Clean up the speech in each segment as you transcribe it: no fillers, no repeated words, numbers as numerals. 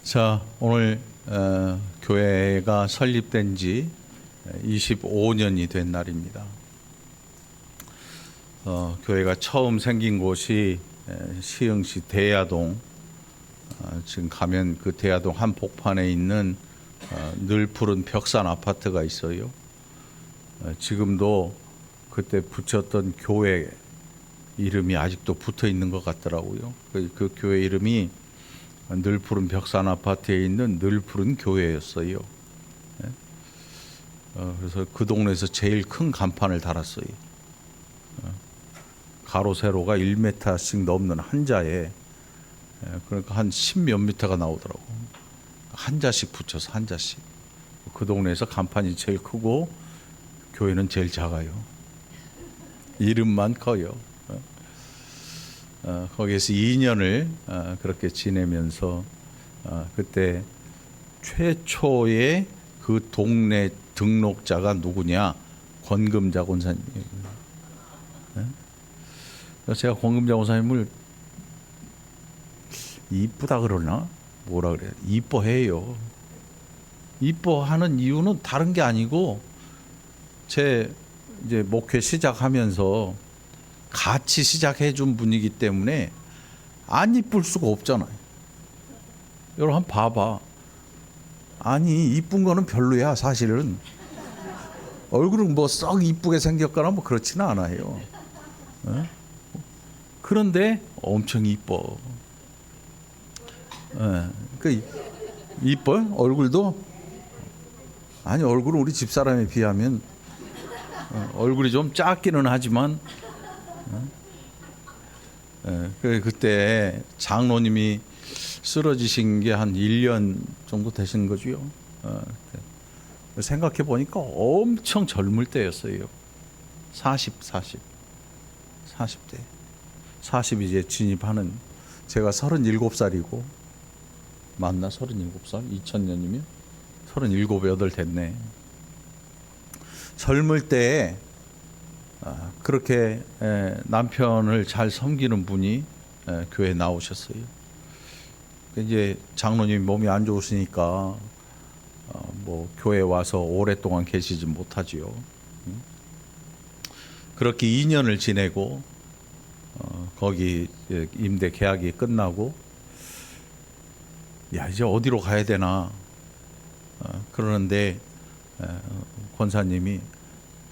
자, 오늘 교회가 설립된 지 25년이 된 날입니다. 교회가 처음 생긴 곳이 시흥시 대야동, 지금 가면 그 대야동 한복판에 있는 늘 푸른 벽산 아파트가 있어요. 지금도 그때 붙였던 교회 이름이 아직도 붙어 있는 것 같더라고요. 그 교회 이름이 늘 푸른 벽산 아파트에 있는 늘 푸른 교회였어요. 그래서 그 동네에서 제일 큰 간판을 달았어요. 가로 세로가 1m씩 넘는 한자에, 그러니까 한 10몇 미터가 나오더라고. 한자씩 붙여서 한자씩. 그 동네에서 간판이 제일 크고 교회는 제일 작아요. 이름만 커요. 거기에서 2년을 그렇게 지내면서 그때 최초의 그 동네 등록자가 누구냐? 권금자 권사님이에요. 제가 권금자 권사님을 이쁘다 그러나 뭐라 그래요? 이뻐해요. 이뻐하는 이유는 다른 게 아니고 제 이제 목회 시작하면서 같이 시작해 준 분이기 때문에 안 이쁠 수가 없잖아요. 여러분 한번 봐봐. 아니 이쁜 거는 별로야 사실은. 얼굴은 뭐 썩 이쁘게 생겼거나 뭐 그렇지는 않아요. 그런데 엄청 이뻐. 그 이뻐? 얼굴도? 아니 얼굴은 우리 집사람에 비하면 얼굴이 좀 작기는 하지만 그때 장로님이 쓰러지신 게 한 1년 정도 되신 거죠. 생각해 보니까 엄청 젊을 때였어요. 40대. 40 이제 진입하는, 제가 37살이고, 맞나? 37살? 2000년이면? 37, 8 됐네. 젊을 때에 그렇게 남편을 잘 섬기는 분이 교회에 나오셨어요. 이제 장로님 몸이 안 좋으시니까 뭐 교회에 와서 오랫동안 계시지 못하지요. 그렇게 2년을 지내고 거기 임대 계약이 끝나고 야 이제 어디로 가야 되나 그러는데 권사님이,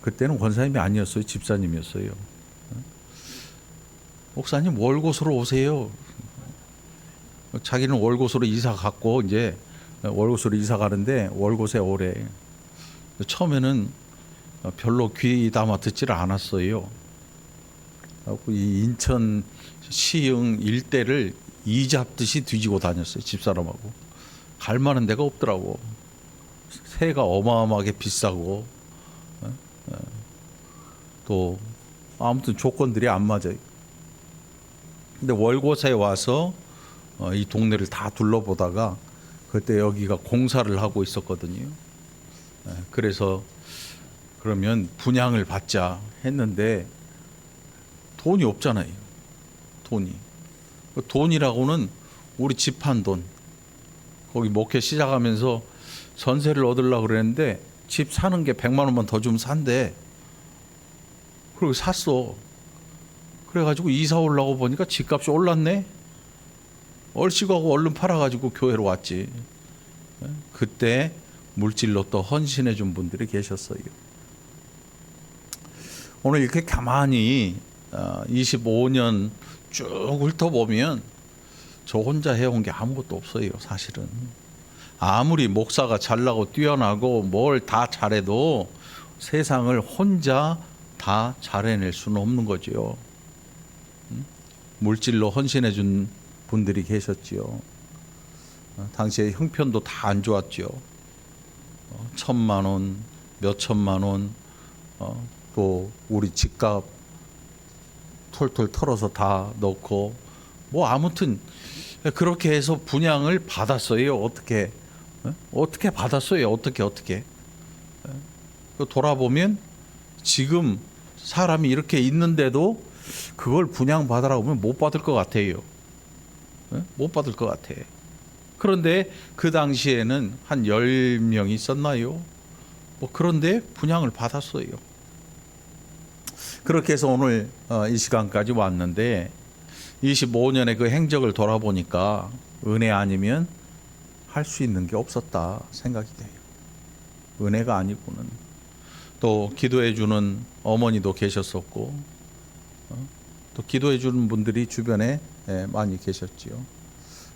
그때는 권사님이 아니었어요. 집사님이었어요. 목사님 월곶으로 오세요. 자기는 월곶으로 이사 갔고 이제 월곶으로 이사 가는데 월곶에 오래. 처음에는 별로 귀 담아 듣지를 않았어요. 이 인천 시흥 일대를 이 잡듯이 뒤지고 다녔어요. 집사람하고. 갈 만한 데가 없더라고. 새가 어마어마하게 비싸고 또 아무튼 조건들이 안 맞아요. 근데 월곶에 와서 이 동네를 다 둘러보다가 그때 여기가 공사를 하고 있었거든요. 그래서 그러면 분양을 받자 했는데 돈이 없잖아요. 돈이라고는 우리 집 한 돈. 거기 목회 시작하면서 전세를 얻으려고 그랬는데 집 사는 게 100만 원만 더 주면 산대. 그리고 샀어. 그래가지고 이사 오려고 보니까 집값이 올랐네. 얼씨구하고 얼른 팔아가지고 교회로 왔지. 그때 물질로 또 헌신해 준 분들이 계셨어요. 오늘 이렇게 가만히 25년 쭉 훑어보면 저 혼자 해온 게 아무것도 없어요. 사실은 아무리 목사가 잘나고 뛰어나고 뭘 다 잘해도 세상을 혼자 다 잘해낼 수는 없는 거죠. 물질로 헌신해 준 분들이 계셨지요. 당시에 형편도 다 안 좋았죠. 1,000만 원, 몇 천만 원, 또 우리 집값 털털 털어서 다 넣고 뭐 아무튼 그렇게 해서 분양을 받았어요. 어떻게 받았어요? 어떻게 돌아보면 지금 사람이 이렇게 있는데도 그걸 분양 받으라고 하면 못 받을 것 같아요. 못 받을 것 같아. 그런데 그 당시에는 한 10명이 있었나요? 그런데 분향을 받았어요. 그렇게 해서 오늘 이 시간까지 왔는데 25년의 그 행적을 돌아보니까 은혜 아니면 할 수 있는 게 없었다 생각이 돼요. 은혜가 아니고는. 또 기도해 주는 어머니도 계셨었고 또 기도해 주는 분들이 주변에 많이 계셨지요.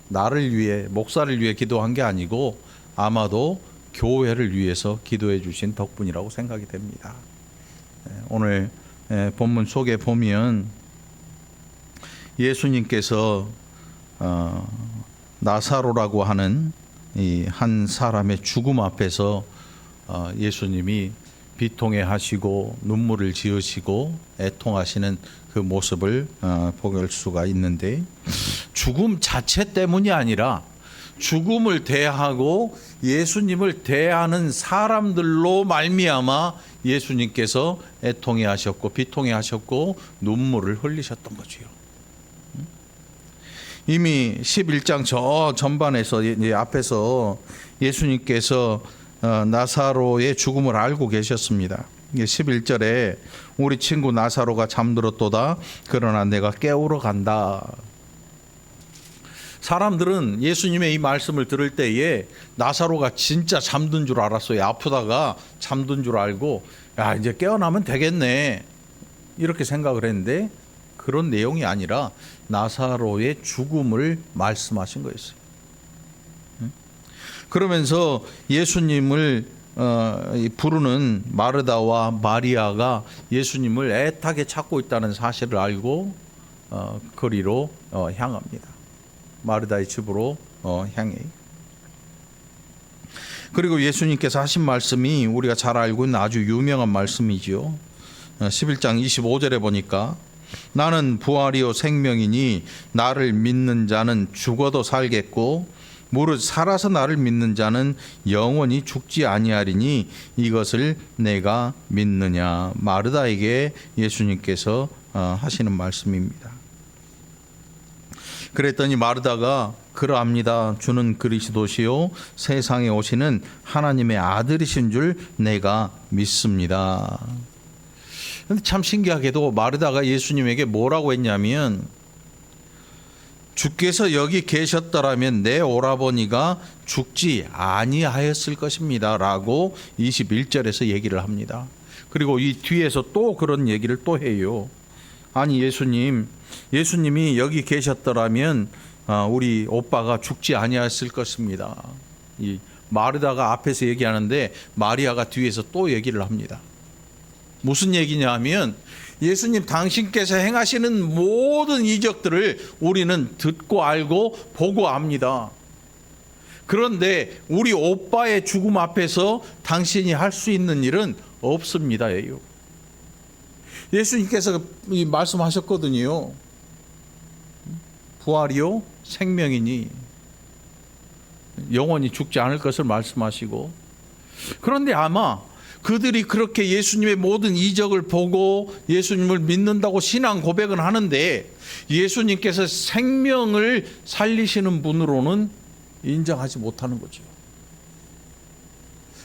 나를 위해, 목사를 위해 기도한 게 아니고 아마도 교회를 위해서 기도해 주신 덕분이라고 생각이 됩니다. 오늘 본문 속에 보면 예수님께서 나사로라고 하는 이 한 사람의 죽음 앞에서 예수님이 비통해 하시고 눈물을 지으시고 애통하시는 그 모습을 볼 수가 있는데, 죽음 자체 때문이 아니라 죽음을 대하고 예수님을 대하는 사람들로 말미암아 예수님께서 애통해 하셨고 비통해 하셨고 눈물을 흘리셨던 거지요. 이미 11장 저 전반에서 앞에서 예수님께서 나사로의 죽음을 알고 계셨습니다. 11절에 우리 친구 나사로가 잠들었도다. 그러나 내가 깨우러 간다. 사람들은 예수님의 이 말씀을 들을 때에 나사로가 진짜 잠든 줄 알았어요. 아프다가 잠든 줄 알고 야 이제 깨어나면 되겠네 이렇게 생각을 했는데 그런 내용이 아니라 나사로의 죽음을 말씀하신 거였어요. 그러면서 예수님을 부르는 마르다와 마리아가 예수님을 애타게 찾고 있다는 사실을 알고 거리로 향합니다. 마르다의 집으로 향해. 그리고 예수님께서 하신 말씀이 우리가 잘 알고 있는 아주 유명한 말씀이지요. 11장 25절에 보니까 나는 부활이요 생명이니 나를 믿는 자는 죽어도 살겠고 무릇 살아서 나를 믿는 자는 영원히 죽지 아니하리니 이것을 내가 믿느냐. 마르다에게 예수님께서 하시는 말씀입니다. 그랬더니 마르다가 그러합니다. 주는 그리스도시요 세상에 오시는 하나님의 아들이신 줄 내가 믿습니다. 근데 참 신기하게도 마르다가 예수님에게 뭐라고 했냐면 주께서 여기 계셨더라면 내 오라버니가 죽지 아니하였을 것입니다 라고 21절에서 얘기를 합니다. 그리고 이 뒤에서 또 그런 얘기를 또 해요. 아니 예수님이 여기 계셨더라면 우리 오빠가 죽지 아니하였을 것입니다. 이 마르다가 앞에서 얘기하는데 마리아가 뒤에서 또 얘기를 합니다. 무슨 얘기냐면 예수님 당신께서 행하시는 모든 이적들을 우리는 듣고 알고 보고 압니다. 그런데 우리 오빠의 죽음 앞에서 당신이 할 수 있는 일은 없습니다. 예수님께서 말씀하셨거든요. 부활이요 생명이니 영원히 죽지 않을 것을 말씀하시고, 그런데 아마 그들이 그렇게 예수님의 모든 이적을 보고 예수님을 믿는다고 신앙 고백은 하는데 예수님께서 생명을 살리시는 분으로는 인정하지 못하는 거죠.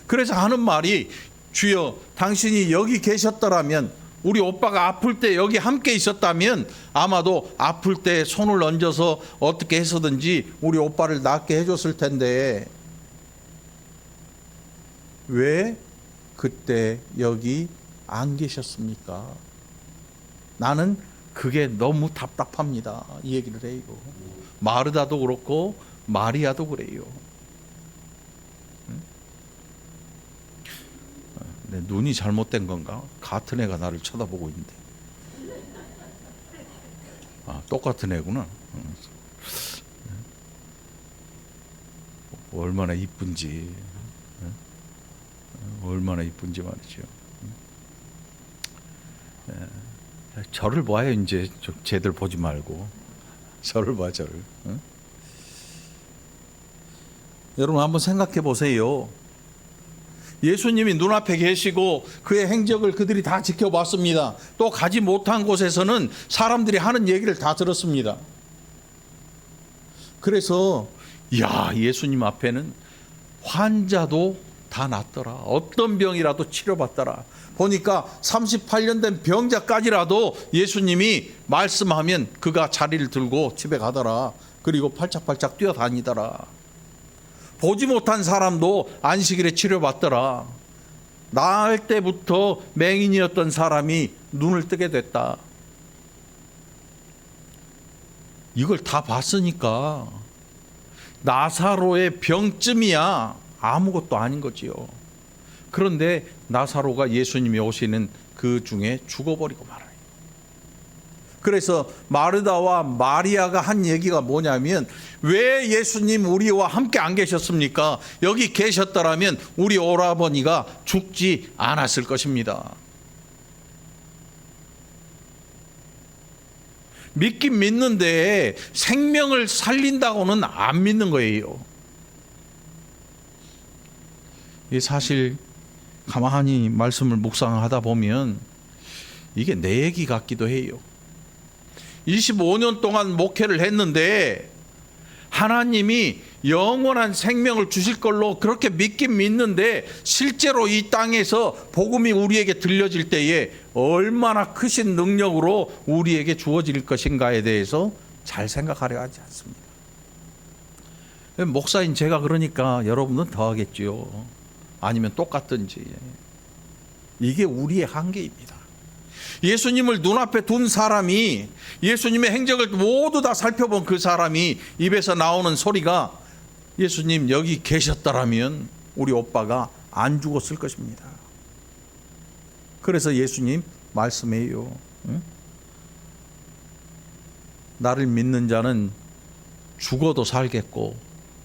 그래서 하는 말이 주여 당신이 여기 계셨더라면, 우리 오빠가 아플 때 여기 함께 있었다면 아마도 아플 때 손을 얹어서 어떻게 해서든지 우리 오빠를 낫게 해줬을 텐데 왜 그때 여기 안 계셨습니까? 나는 그게 너무 답답합니다. 이 얘기를 해요. 마르다도 그렇고 마리아도 그래요. 내 눈이 잘못된 건가? 같은 애가 나를 쳐다보고 있는데. 똑같은 애구나. 얼마나 이쁜지. 얼마나 이쁜지 말이죠. 저를 봐요. 이제 쟤들 보지 말고 저를 봐. 저를. 여러분 한번 생각해 보세요. 예수님이 눈앞에 계시고 그의 행적을 그들이 다 지켜봤습니다. 또 가지 못한 곳에서는 사람들이 하는 얘기를 다 들었습니다. 그래서 야, 예수님 앞에는 환자도 다 낫더라. 어떤 병이라도 치료받더라. 보니까 38년 된 병자까지라도 예수님이 말씀하면 그가 자리를 들고 집에 가더라. 그리고 팔짝팔짝 뛰어다니더라. 보지 못한 사람도 안식일에 치료받더라. 나을 때부터 맹인이었던 사람이 눈을 뜨게 됐다. 이걸 다 봤으니까 나사로의 병쯤이야 아무것도 아닌 거지요. 그런데 나사로가 예수님이 오시는 그 중에 죽어버리고 말아요. 그래서 마르다와 마리아가 한 얘기가 뭐냐면, 왜 예수님 우리와 함께 안 계셨습니까? 여기 계셨더라면 우리 오라버니가 죽지 않았을 것입니다. 믿긴 믿는데 생명을 살린다고는 안 믿는 거예요. 이 사실 가만히 말씀을 묵상하다 보면 이게 내 얘기 같기도 해요. 25년 동안 목회를 했는데 하나님이 영원한 생명을 주실 걸로 그렇게 믿긴 믿는데, 실제로 이 땅에서 복음이 우리에게 들려질 때에 얼마나 크신 능력으로 우리에게 주어질 것인가에 대해서 잘 생각하려 하지 않습니다. 목사인 제가 그러니까 여러분은 더 하겠지요. 아니면 똑같든지. 이게 우리의 한계입니다. 예수님을 눈앞에 둔 사람이, 예수님의 행적을 모두 다 살펴본 그 사람이 입에서 나오는 소리가, 예수님 여기 계셨더라면 우리 오빠가 안 죽었을 것입니다. 그래서 예수님 말씀해요. 응? 나를 믿는 자는 죽어도 살겠고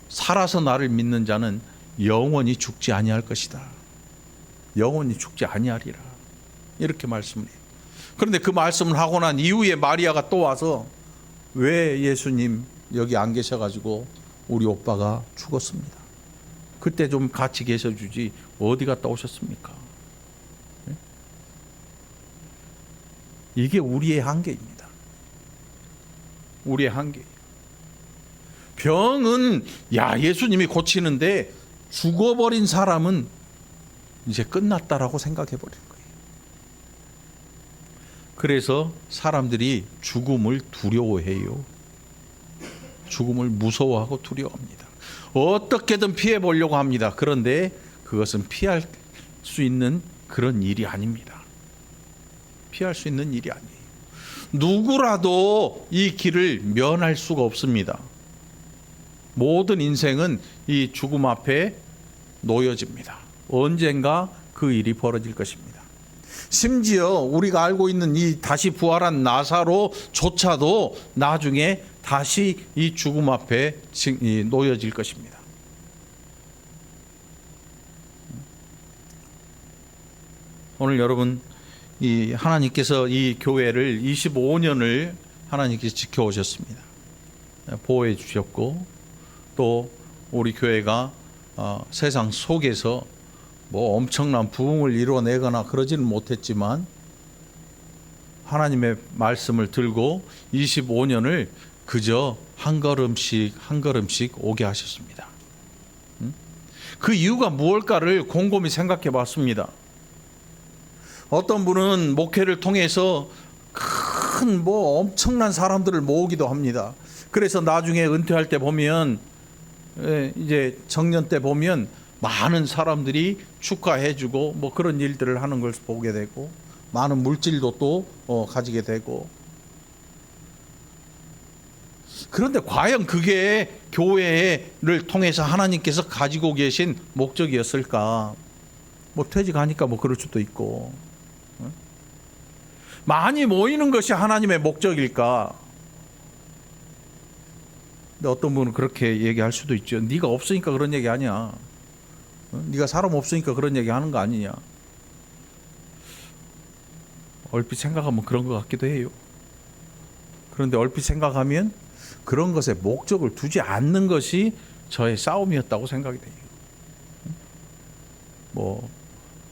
살아서 나를 믿는 자는 영원히 죽지 아니할 것이다. 영원히 죽지 아니하리라. 이렇게 말씀을 해요. 그런데 그 말씀을 하고 난 이후에 마리아가 또 와서, 왜 예수님 여기 안 계셔가지고 우리 오빠가 죽었습니다. 그때 좀 같이 계셔주지 어디 갔다 오셨습니까? 이게 우리의 한계입니다. 우리의 한계. 병은 예수님이 고치는데 죽어버린 사람은 이제 끝났다라고 생각해버린 거예요. 그래서 사람들이 죽음을 두려워해요. 죽음을 무서워하고 두려워합니다. 어떻게든 피해보려고 합니다. 그런데 그것은 피할 수 있는 그런 일이 아닙니다. 피할 수 있는 일이 아니에요. 누구라도 이 길을 면할 수가 없습니다. 모든 인생은 이 죽음 앞에 놓여집니다. 언젠가 그 일이 벌어질 것입니다. 심지어 우리가 알고 있는 이 다시 부활한 나사로조차도 나중에 다시 이 죽음 앞에 놓여질 것입니다. 오늘 여러분, 이 하나님께서 이 교회를 25년을 하나님께서 지켜오셨습니다. 보호해 주셨고, 또 우리 교회가 세상 속에서 뭐 엄청난 부흥을 이루어내거나 그러지는 못했지만 하나님의 말씀을 들고 25년을 그저 한 걸음씩 한 걸음씩 오게 하셨습니다. 그 이유가 무엇일까를 곰곰이 생각해 봤습니다. 어떤 분은 목회를 통해서 큰 엄청난 사람들을 모으기도 합니다. 그래서 나중에 은퇴할 때 보면, 이제 정년 때 보면 많은 사람들이 축하해주고 뭐 그런 일들을 하는 걸 보게 되고, 많은 물질도 또 가지게 되고. 그런데 과연 그게 교회를 통해서 하나님께서 가지고 계신 목적이었을까? 뭐 퇴직하니까 뭐 그럴 수도 있고, 많이 모이는 것이 하나님의 목적일까? 근데 어떤 분은 그렇게 얘기할 수도 있죠. 네가 없으니까 그런 얘기 아니야. 네가 사람 없으니까 그런 얘기 하는 거 아니냐. 얼핏 생각하면 그런 것 같기도 해요. 그런데 얼핏 생각하면 그런 것에 목적을 두지 않는 것이 저의 싸움이었다고 생각이 돼요. 뭐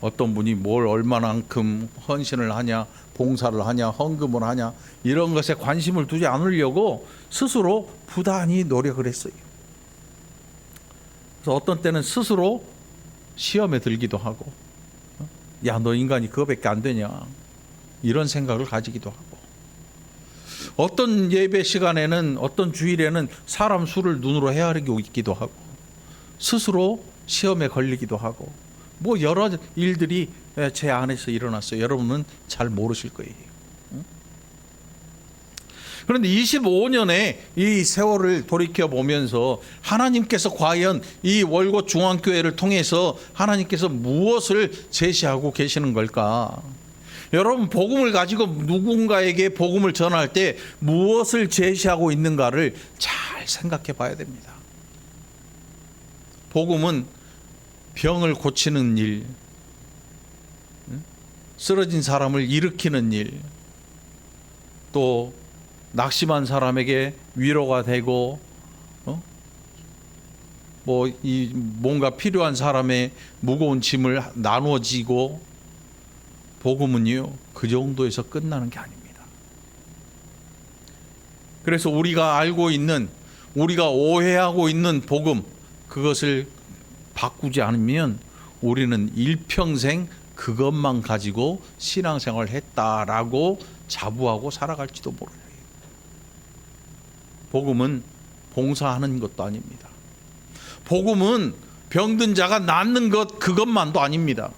어떤 분이 뭘 얼마만큼 헌신을 하냐, 봉사를 하냐, 헌금을 하냐, 이런 것에 관심을 두지 않으려고 스스로 부단히 노력을 했어요. 그래서 어떤 때는 스스로 시험에 들기도 하고, 야, 너 인간이 그거밖에 안 되냐, 이런 생각을 가지기도 하고, 어떤 예배 시간에는, 어떤 주일에는 사람 수를 눈으로 헤아리고 있기도 하고, 스스로 시험에 걸리기도 하고, 뭐 여러 일들이 제 안에서 일어났어요. 여러분은 잘 모르실 거예요. 그런데 25년의 이 세월을 돌이켜 보면서 하나님께서 과연 이 월곶 중앙교회를 통해서 하나님께서 무엇을 제시하고 계시는 걸까? 여러분, 복음을 가지고 누군가에게 복음을 전할 때 무엇을 제시하고 있는가를 잘 생각해 봐야 됩니다. 복음은 병을 고치는 일, 쓰러진 사람을 일으키는 일, 또 낙심한 사람에게 위로가 되고, 뭔가 필요한 사람의 무거운 짐을 나누어지고, 복음은요, 그 정도에서 끝나는 게 아닙니다. 그래서 우리가 알고 있는, 우리가 오해하고 있는 복음, 그것을 바꾸지 않으면 우리는 일평생 그것만 가지고 신앙생활을 했다라고 자부하고 살아갈지도 몰라요. 복음은 봉사하는 것도 아닙니다. 복음은 병든 자가 낫는 것, 그것만도 아닙니다.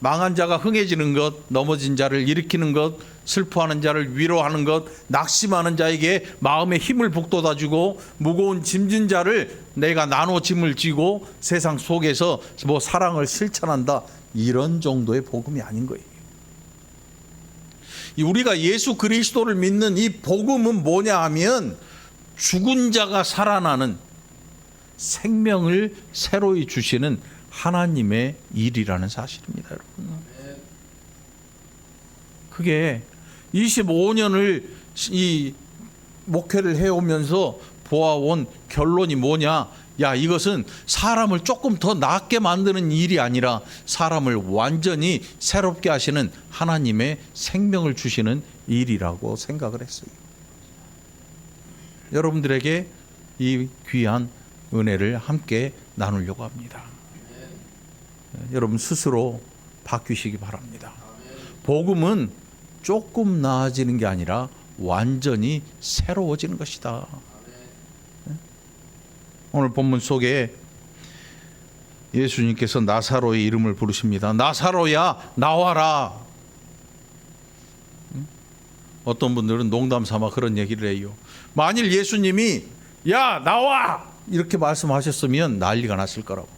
망한 자가 흥해지는 것, 넘어진 자를 일으키는 것, 슬퍼하는 자를 위로하는 것, 낙심하는 자에게 마음의 힘을 북돋아주고, 무거운 짐진 자를 내가 나눠 짐을 지고 세상 속에서 뭐 사랑을 실천한다, 이런 정도의 복음이 아닌 거예요. 우리가 예수 그리스도를 믿는 이 복음은 뭐냐 하면, 죽은 자가 살아나는, 생명을 새로이 주시는 하나님의 일이라는 사실입니다, 여러분. 그게 25년을 이 목회를 해오면서 보아온 결론이 뭐냐? 야, 이것은 사람을 조금 더 낫게 만드는 일이 아니라 사람을 완전히 새롭게 하시는 하나님의 생명을 주시는 일이라고 생각을 했어요. 여러분들에게 이 귀한 은혜를 함께 나누려고 합니다. 여러분 스스로 바뀌시기 바랍니다. 복음은 조금 나아지는 게 아니라 완전히 새로워지는 것이다. 오늘 본문 속에 예수님께서 나사로의 이름을 부르십니다. 나사로야, 나와라. 어떤 분들은 농담 삼아 그런 얘기를 해요. 만일 예수님이 야, 나와! 이렇게 말씀하셨으면 난리가 났을 거라고.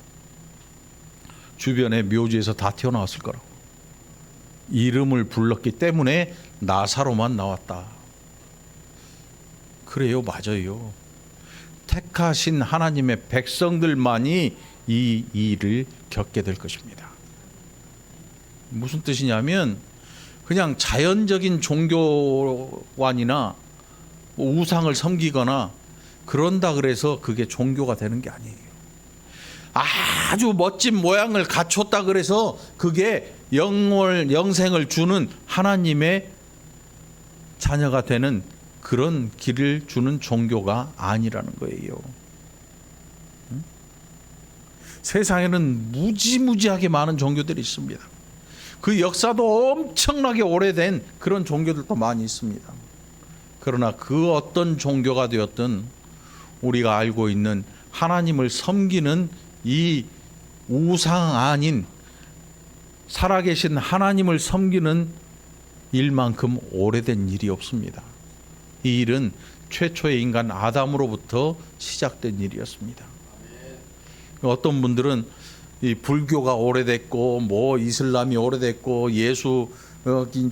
주변의 묘지에서 다 튀어나왔을 거라고. 이름을 불렀기 때문에 나사로만 나왔다. 그래요, 맞아요. 택하신 하나님의 백성들만이 이 일을 겪게 될 것입니다. 무슨 뜻이냐면, 그냥 자연적인 종교관이나 우상을 섬기거나 그런다 그래서 그게 종교가 되는 게 아니에요. 아주 멋진 모양을 갖췄다 그래서 그게 영생을 주는 하나님의 자녀가 되는 그런 길을 주는 종교가 아니라는 거예요. 세상에는 무지무지하게 많은 종교들이 있습니다. 그 역사도 엄청나게 오래된 그런 종교들도 많이 있습니다. 그러나 그 어떤 종교가 되었든 우리가 알고 있는 하나님을 섬기는 이 우상 아닌 살아계신 하나님을 섬기는 일만큼 오래된 일이 없습니다. 이 일은 최초의 인간 아담으로부터 시작된 일이었습니다. 어떤 분들은 이 불교가 오래됐고 뭐 이슬람이 오래됐고 예수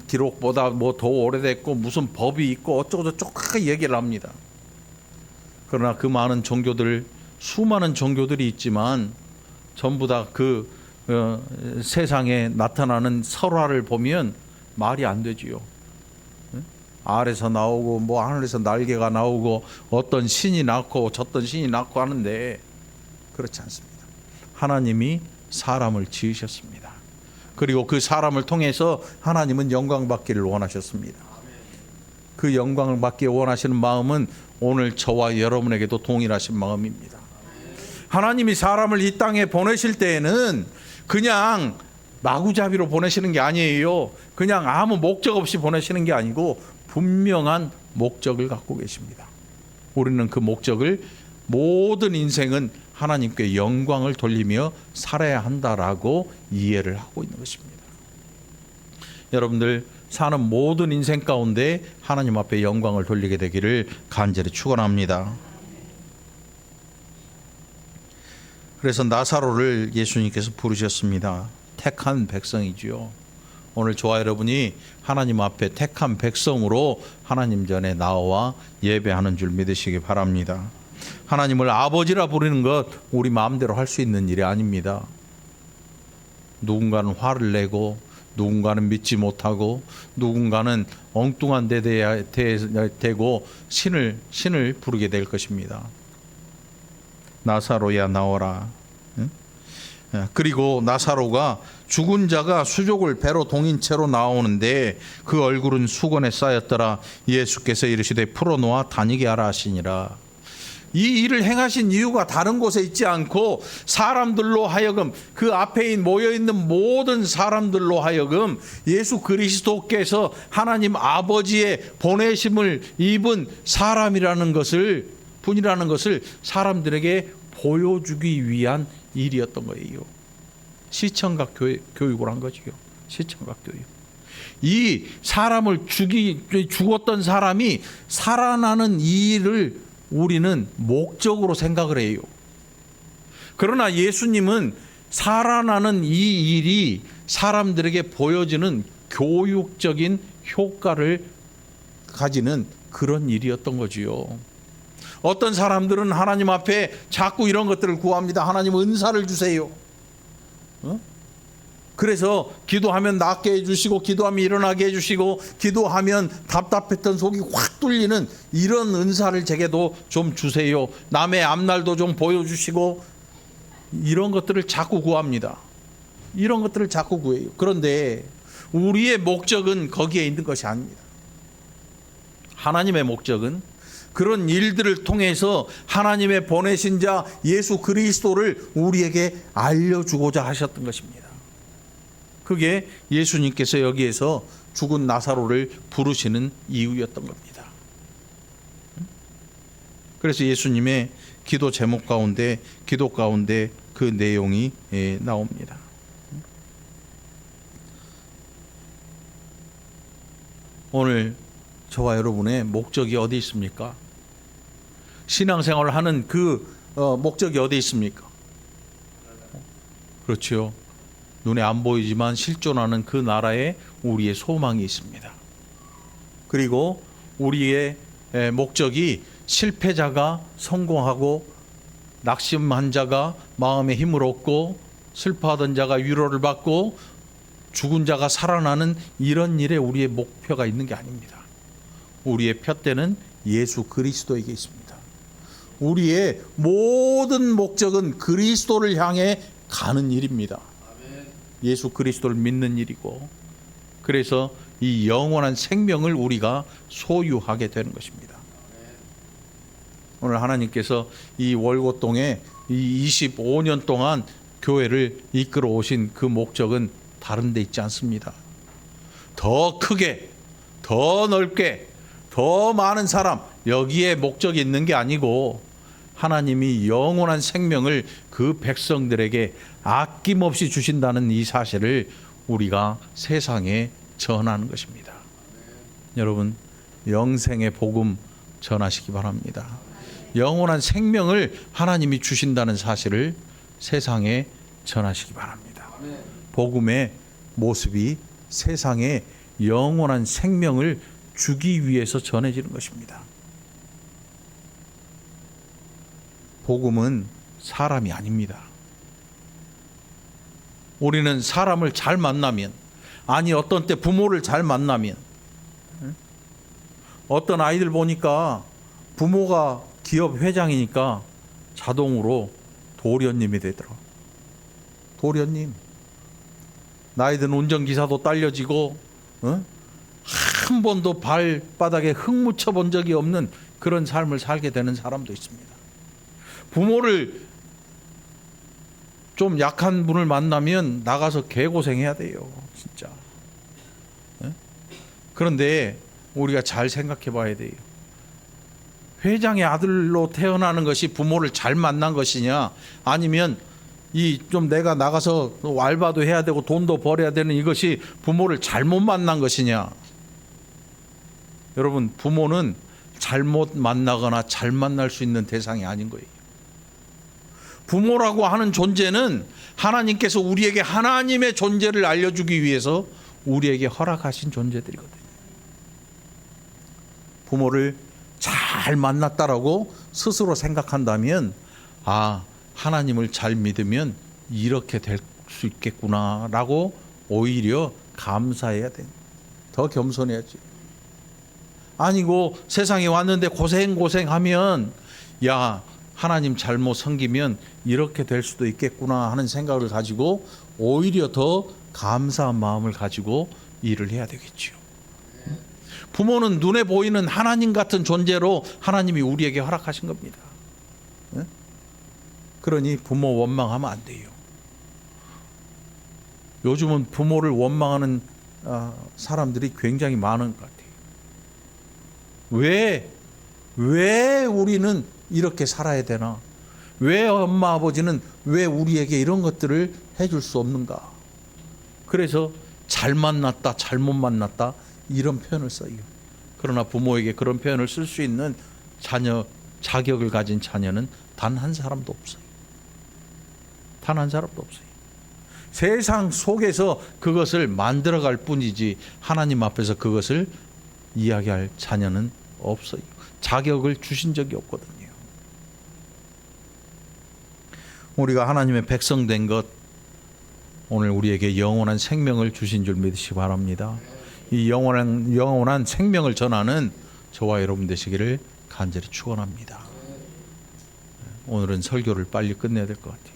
기록보다 뭐 더 오래됐고 무슨 법이 있고 어쩌고저쩌고 얘기를 합니다. 그러나 그 많은 종교들, 수많은 종교들이 있지만 전부 다 그 세상에 나타나는 설화를 보면 말이 안 되지요. 알에서 나오고 뭐 하늘에서 날개가 나오고 어떤 신이 낳고 저떤 신이 낳고 하는데 그렇지 않습니다. 하나님이 사람을 지으셨습니다. 그리고 그 사람을 통해서 하나님은 영광 받기를 원하셨습니다. 그 영광을 받기 원하시는 마음은 오늘 저와 여러분에게도 동일하신 마음입니다. 하나님이 사람을 이 땅에 보내실 때에는 그냥 마구잡이로 보내시는 게 아니에요. 그냥 아무 목적 없이 보내시는 게 아니고 분명한 목적을 갖고 계십니다. 우리는 그 목적을 모든 인생은 하나님께 영광을 돌리며 살아야 한다라고 이해를 하고 있는 것입니다. 여러분들 사는 모든 인생 가운데 하나님 앞에 영광을 돌리게 되기를 간절히 축원합니다. 그래서 나사로를 예수님께서 부르셨습니다. 택한 백성이지요. 오늘 저와 여러분이 하나님 앞에 택한 백성으로 하나님 전에 나와 예배하는 줄 믿으시기 바랍니다. 하나님을 아버지라 부르는 것 우리 마음대로 할 수 있는 일이 아닙니다. 누군가는 화를 내고 누군가는 믿지 못하고 누군가는 엉뚱한 데 대고 신을 부르게 될 것입니다. 나사로야 나오라. 그리고 나사로가 죽은 자가 수족을 배로 동인 채로 나오는데 그 얼굴은 수건에 쌓였더라. 예수께서 이르시되 풀어놓아 다니게 하라 하시니라. 이 일을 행하신 이유가 다른 곳에 있지 않고 사람들로 하여금 그 앞에 모여있는 모든 사람들로 하여금 예수 그리스도께서 하나님 아버지의 보내심을 입은 사람이라는 것을 분이라는 것을 사람들에게 보여주기 위한 일이었던 거예요. 시청각 교육을 한 거지요. 시청각 교육. 이 사람을 죽었던 사람이 살아나는 이 일을 우리는 목적으로 생각을 해요. 그러나 예수님은 살아나는 이 일이 사람들에게 보여주는 교육적인 효과를 가지는 그런 일이었던 거지요. 어떤 사람들은 하나님 앞에 자꾸 이런 것들을 구합니다. 하나님 은사를 주세요. 그래서 기도하면 낫게 해주시고 기도하면 일어나게 해주시고 기도하면 답답했던 속이 확 뚫리는 이런 은사를 제게도 좀 주세요. 남의 앞날도 좀 보여주시고 이런 것들을 자꾸 구합니다. 이런 것들을 자꾸 구해요. 그런데 우리의 목적은 거기에 있는 것이 아닙니다. 하나님의 목적은 그런 일들을 통해서 하나님의 보내신 자 예수 그리스도를 우리에게 알려주고자 하셨던 것입니다. 그게 예수님께서 여기에서 죽은 나사로를 부르시는 이유였던 겁니다. 그래서 예수님의 기도 제목 가운데 그 내용이 나옵니다. 오늘 저와 여러분의 목적이 어디 있습니까? 신앙생활을 하는 그 목적이 어디 있습니까? 그렇죠. 눈에 안 보이지만 실존하는 그 나라에 우리의 소망이 있습니다. 그리고 우리의 목적이 실패자가 성공하고 낙심한 자가 마음의 힘을 얻고 슬퍼하던 자가 위로를 받고 죽은 자가 살아나는 이런 일에 우리의 목표가 있는 게 아닙니다. 우리의 푯대는 예수 그리스도에게 있습니다. 우리의 모든 목적은 그리스도를 향해 가는 일입니다. 예수 그리스도를 믿는 일이고 그래서 이 영원한 생명을 우리가 소유하게 되는 것입니다. 오늘 하나님께서 이 월곶동에 이 25년 동안 교회를 이끌어 오신 그 목적은 다른 데 있지 않습니다. 더 크게, 더 넓게, 더 많은 사람 여기에 목적이 있는 게 아니고 하나님이 영원한 생명을 그 백성들에게 아낌없이 주신다는 이 사실을 우리가 세상에 전하는 것입니다. 여러분 영생의 복음 전하시기 바랍니다. 영원한 생명을 하나님이 주신다는 사실을 세상에 전하시기 바랍니다. 복음의 모습이 세상에 영원한 생명을 주기 위해서 전해지는 것입니다. 복음은 사람이 아닙니다. 우리는 사람을 잘 만나면, 아니 어떤 때 부모를 잘 만나면, 어떤 아이들 보니까 부모가 기업 회장이니까 자동으로 도련님이 되더라. 도련님. 나이 든 운전기사도 딸려지고 한 번도 발바닥에 흙 묻혀 본 적이 없는 그런 삶을 살게 되는 사람도 있습니다. 부모를 좀 약한 분을 만나면 나가서 개고생해야 돼요, 진짜. 예? 그런데 우리가 잘 생각해 봐야 돼요. 회장의 아들로 태어나는 것이 부모를 잘 만난 것이냐, 아니면 이 좀 내가 나가서 알바도 해야 되고 돈도 벌어야 되는 이것이 부모를 잘못 만난 것이냐. 여러분, 부모는 잘못 만나거나 잘 만날 수 있는 대상이 아닌 거예요. 부모라고 하는 존재는 하나님께서 우리에게 하나님의 존재를 알려주기 위해서 우리에게 허락하신 존재들이거든요. 부모를 잘 만났다라고 스스로 생각한다면, 아, 하나님을 잘 믿으면 이렇게 될 수 있겠구나라고 오히려 감사해야 돼. 더 겸손해야지. 아니고 세상에 왔는데 고생하면, 야, 하나님 잘못 섬기면 이렇게 될 수도 있겠구나 하는 생각을 가지고 오히려 더 감사한 마음을 가지고 일을 해야 되겠죠. 부모는 눈에 보이는 하나님 같은 존재로 하나님이 우리에게 허락하신 겁니다. 그러니 부모 원망하면 안 돼요. 요즘은 부모를 원망하는 사람들이 굉장히 많은 것 같아요. 왜 우리는 이렇게 살아야 되나? 왜 엄마 아버지는 왜 우리에게 이런 것들을 해줄 수 없는가? 그래서 잘 만났다, 잘못 만났다 이런 표현을 써요. 그러나 부모에게 그런 표현을 쓸 수 있는 자격을 가진 자녀는 단 한 사람도 없어요. 단 한 사람도 없어요. 세상 속에서 그것을 만들어갈 뿐이지 하나님 앞에서 그것을 이야기할 자녀는 없어요. 자격을 주신 적이 없거든요. 우리가 하나님의 백성 된 것, 오늘 우리에게 영원한 생명을 주신 줄 믿으시기 바랍니다. 이 영원한 생명을 전하는 저와 여러분 되시기를 간절히 축원합니다. 오늘은 설교를 빨리 끝내야 될 것 같아요.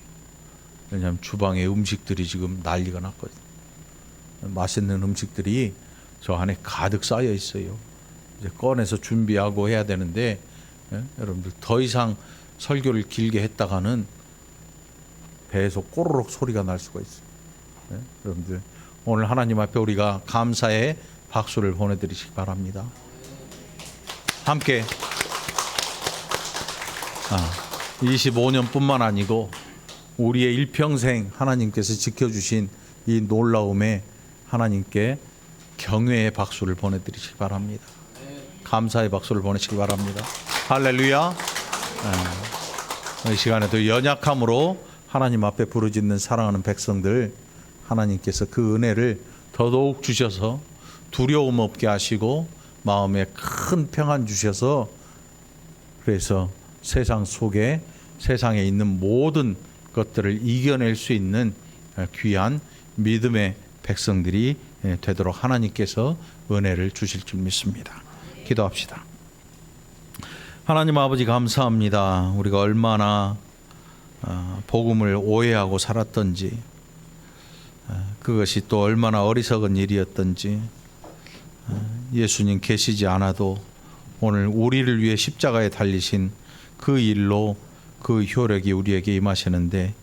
왜냐하면 주방에 음식들이 지금 난리가 났거든요. 맛있는 음식들이 저 안에 가득 쌓여 있어요. 이제 꺼내서 준비하고 해야 되는데, 여러분들 더 이상 설교를 길게 했다가는 배에서 꼬르륵 소리가 날 수가 있어요. 여러분들 오늘 하나님 앞에 우리가 감사의 박수를 보내드리시기 바랍니다. 함께 25년뿐만 아니고 우리의 일평생 하나님께서 지켜주신 이 놀라움에 하나님께 경외의 박수를 보내드리시기 바랍니다. 감사의 박수를 보내시기 바랍니다. 할렐루야. 이 시간에도 연약함으로 하나님 앞에 부르짖는 사랑하는 백성들, 하나님께서 그 은혜를 더더욱 주셔서 두려움 없게 하시고 마음에 큰 평안 주셔서, 그래서 세상에 있는 모든 것들을 이겨낼 수 있는 귀한 믿음의 백성들이 되도록 하나님께서 은혜를 주실 줄 믿습니다. 기도합시다. 하나님 아버지, 감사합니다. 우리가 얼마나 복음을 오해하고 살았던지, 그것이 또 얼마나 어리석은 일이었던지, 예수님 계시지 않아도 오늘 우리를 위해 십자가에 달리신 그 일로 그 효력이 우리에게 임하시는데,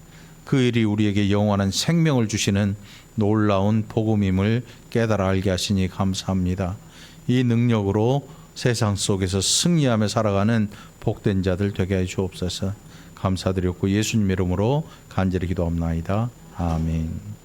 그 일이 우리에게 영원한 생명을 주시는 놀라운 복음임을 깨달아 알게 하시니 감사합니다. 이 능력으로 세상 속에서 승리하며 살아가는 복된 자들 되게 해 주옵소서. 감사드렸고 예수님 이름으로 간절히 기도합나이다. 아멘.